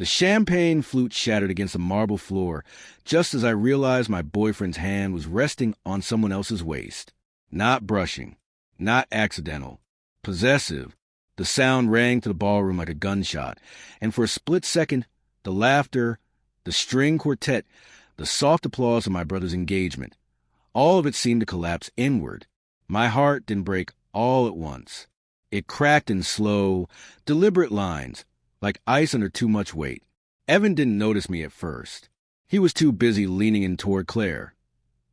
The champagne flute shattered against the marble floor just as I realized my boyfriend's hand was resting on someone else's waist. Not brushing, not accidental, possessive. The sound rang through the ballroom like a gunshot, and for a split second, the laughter, the string quartet, the soft applause of my brother's engagement, all of it seemed to collapse inward. My heart didn't break all at once. It cracked in slow, deliberate lines, like ice under too much weight. Evan didn't notice me at first. He was too busy leaning in toward Claire,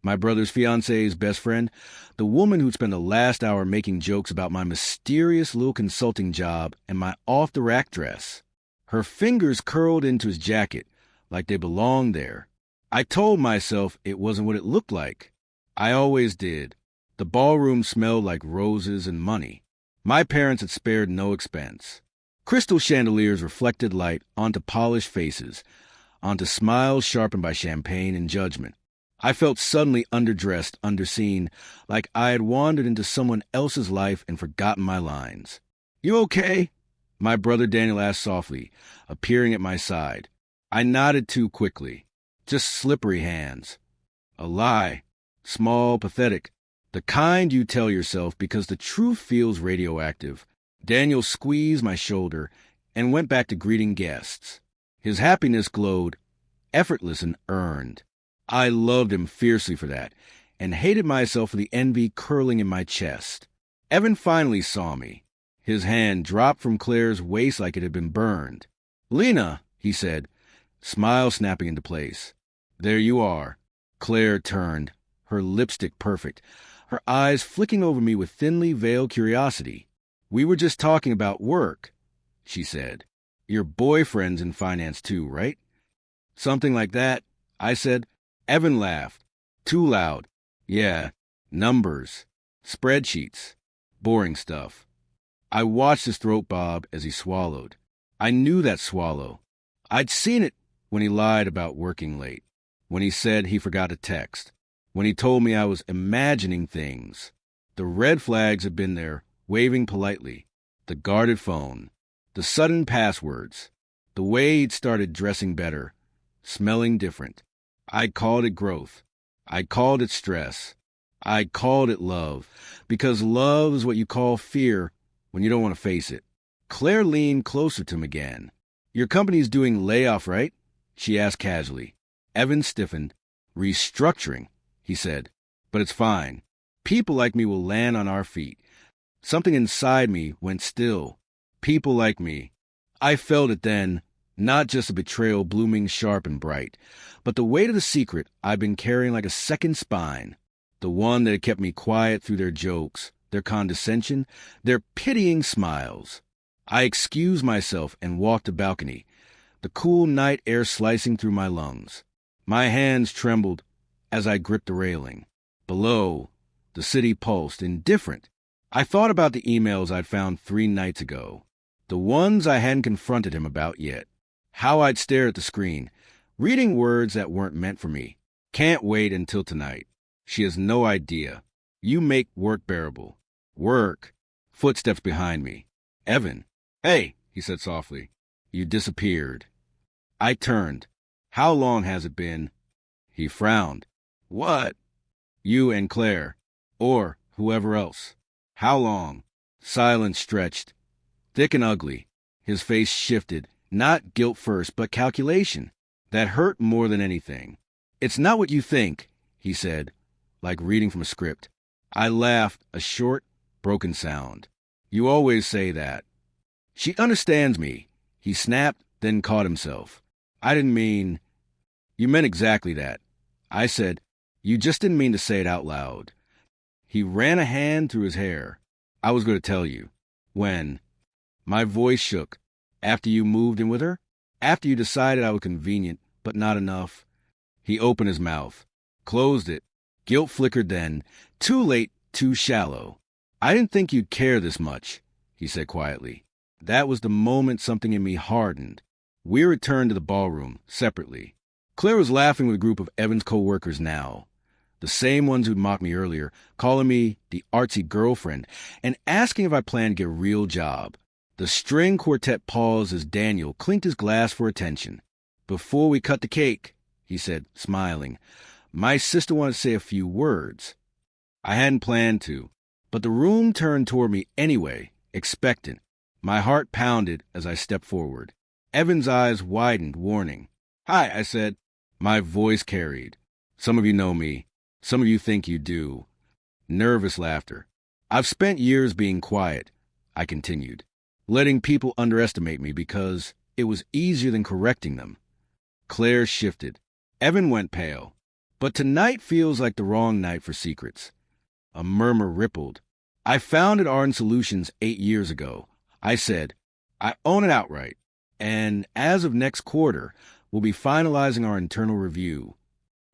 my brother's fiance's best friend, the woman who'd spent the last hour making jokes about my mysterious little consulting job and my off-the-rack dress. Her fingers curled into his jacket like they belonged there. I told myself it wasn't what it looked like. I always did. The ballroom smelled like roses and money. My parents had spared no expense. Crystal chandeliers reflected light onto polished faces, onto smiles sharpened by champagne and judgment. I felt suddenly underdressed, underseen, like I had wandered into someone else's life and forgotten my lines. "You okay?" my brother Daniel asked softly, appearing at my side. I nodded too quickly. Just slippery hands. A lie. Small, pathetic. The kind you tell yourself because the truth feels radioactive. Daniel squeezed my shoulder and went back to greeting guests. His happiness glowed, effortless and earned. I loved him fiercely for that, and hated myself for the envy curling in my chest. Evan finally saw me. His hand dropped from Claire's waist like it had been burned. "Lena," he said, smile snapping into place. "There you are." Claire turned, her lipstick perfect, her eyes flicking over me with thinly veiled curiosity. "We were just talking about work," she said. "Your boyfriend's in finance too, right?" "Something like that," I said. Evan laughed. Too loud. "Yeah, numbers, spreadsheets, boring stuff." I watched his throat bob as he swallowed. I knew that swallow. I'd seen it when he lied about working late, when he said he forgot a text, when he told me I was imagining things. The red flags had been there, waving politely. The guarded phone, the sudden passwords, the way he'd started dressing better, smelling different. I called it growth. I called it stress. I called it love, because love is what you call fear when you don't want to face it. Claire leaned closer to him again. "Your company's doing layoff, right?" she asked casually. Evan stiffened. "Restructuring," he said. "But it's fine. People like me will land on our feet." Something inside me went still. People like me. I felt it then, not just a betrayal blooming sharp and bright, but the weight of the secret I'd been carrying like a second spine, the one that had kept me quiet through their jokes, their condescension, their pitying smiles. I excused myself and walked to the balcony, the cool night air slicing through my lungs. My hands trembled as I gripped the railing. Below, the city pulsed, indifferent. I thought about the emails I'd found 3 nights ago, the ones I hadn't confronted him about yet. How I'd stare at the screen, reading words that weren't meant for me. "Can't wait until tonight. She has no idea. You make work bearable." Work. Footsteps behind me. "Evan." "Hey," he said softly. "You disappeared." I turned. "How long has it been?" He frowned. "What?" "You and Claire. Or whoever else. How long?" Silence stretched. Thick and ugly. His face shifted. Not guilt first, but calculation. That hurt more than anything. "It's not what you think," he said, like reading from a script. I laughed, a short, broken sound. "You always say that." "She understands me," he snapped, then caught himself. "I didn't mean—" "You meant exactly that." I said, "You just didn't mean to say it out loud." He ran a hand through his hair. "I was going to tell you." "When?" My voice shook. "After you moved in with her? After you decided I was convenient, but not enough?" He opened his mouth, closed it. Guilt flickered then. Too late, too shallow. "I didn't think you'd care this much," he said quietly. That was the moment something in me hardened. We returned to the ballroom, separately. Claire was laughing with a group of Evan's co-workers now. The same ones who'd mocked me earlier, calling me the artsy girlfriend, and asking if I planned to get a real job. The string quartet paused as Daniel clinked his glass for attention. "Before we cut the cake," he said, smiling, "my sister wanted to say a few words." I hadn't planned to, but the room turned toward me anyway, expectant. My heart pounded as I stepped forward. Evan's eyes widened, warning. "Hi," I said. My voice carried. Some of you know me. Some of you think you do. Nervous laughter. "I've spent years being quiet," I continued, letting people underestimate me because it was easier than correcting them. Claire shifted. Evan went pale. "But tonight feels like the wrong night for secrets." A murmur rippled. "I founded Arden Solutions 8 years ago." I said, "I own it outright. And as of next quarter, we'll be finalizing our internal review."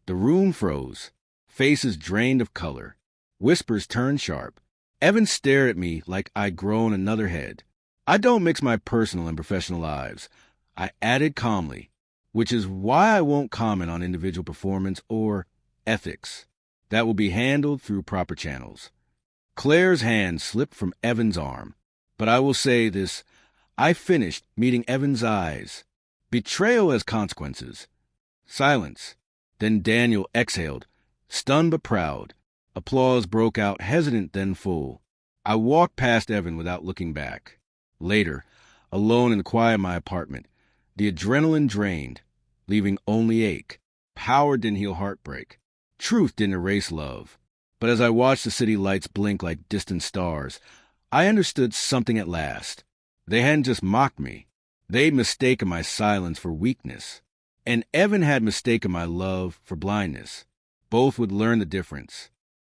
The room froze. Faces drained of color. Whispers turned sharp. Evan stared at me like I'd grown another head. "I don't mix my personal and professional lives," I added calmly, "which is why I won't comment on individual performance or ethics. That will be handled through proper channels." Claire's hand slipped from Evan's arm. "But I will say this. I finished meeting Evan's eyes. Betrayal has consequences." Silence. Then Daniel exhaled, stunned but proud. Applause broke out, hesitant then full. I walked past Evan without looking back. Later, alone in the quiet of my apartment, the adrenaline drained, leaving only ache. Power didn't heal heartbreak. Truth didn't erase love. But as I watched the city lights blink like distant stars, I understood something at last. They hadn't just mocked me. They'd mistaken my silence for weakness. And Evan had mistaken my love for blindness. Both would learn the difference.